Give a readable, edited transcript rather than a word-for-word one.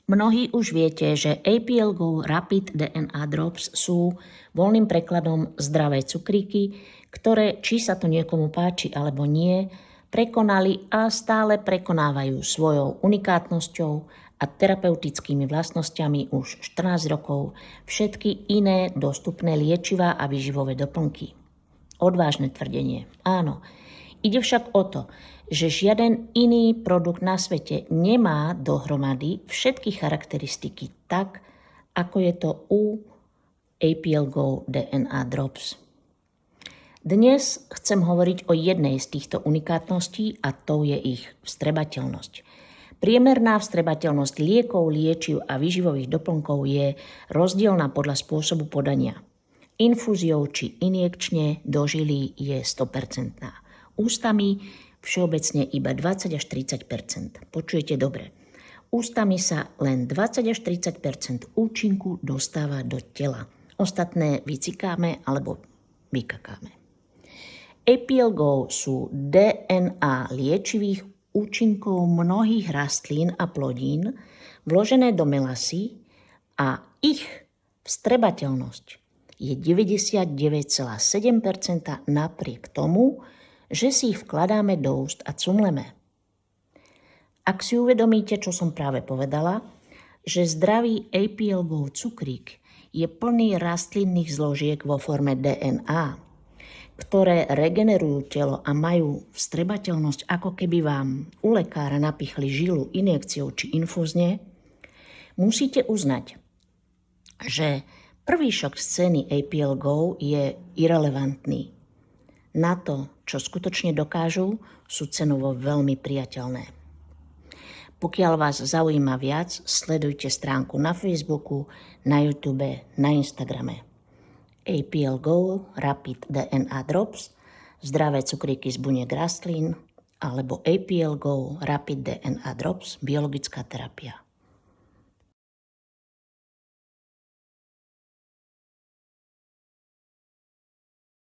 Mnohí už viete, že APL Go Rapid DNA Drops sú voľným prekladom zdravé cukríky, ktoré, či sa to niekomu páči alebo nie, prekonali a stále prekonávajú svojou unikátnosťou a terapeutickými vlastnosťami už 14 rokov všetky iné dostupné liečivá a výživové doplnky. Odvážne tvrdenie, áno. Ide však o to, že žiaden iný produkt na svete nemá dohromady všetky charakteristiky tak, ako je to u APL Go DNA Drops. Dnes chcem hovoriť o jednej z týchto unikátností a to je ich vstrebateľnosť. Priemerná vstrebateľnosť liekov, liečiv a výživových doplnkov je rozdielna podľa spôsobu podania. Infúziou či injekčne do žily je 100%. Ústami všeobecne iba 20 až 30%. Počujete dobre. Ústami sa len 20 až 30% účinku dostáva do tela. Ostatné vycikáme alebo vykakáme. APL Go sú DNA liečivých účinkov mnohých rastlín a plodín vložené do melasy a ich vstrebateľnosť je 99,7% napriek tomu, že si ich vkladáme do úst a cumleme. Ak si uvedomíte, čo som práve povedala, že zdravý APL Go cukrík je plný rastlinných zložiek vo forme DNA, ktoré regenerujú telo a majú vstrebateľnosť, ako keby vám u lekára napichli žilu injekciou či infúzne, musíte uznať, že prvý šok z ceny APL Go je irelevantný. Na to, čo skutočne dokážu, sú cenovo veľmi priateľné. Pokiaľ vás zaujíma viac, sledujte stránku na Facebooku, na YouTube, na Instagrame. APL Go Rapid DNA Drops, zdravé cukríky z buniek rastlín, alebo APL Go Rapid DNA Drops, biologická terapia.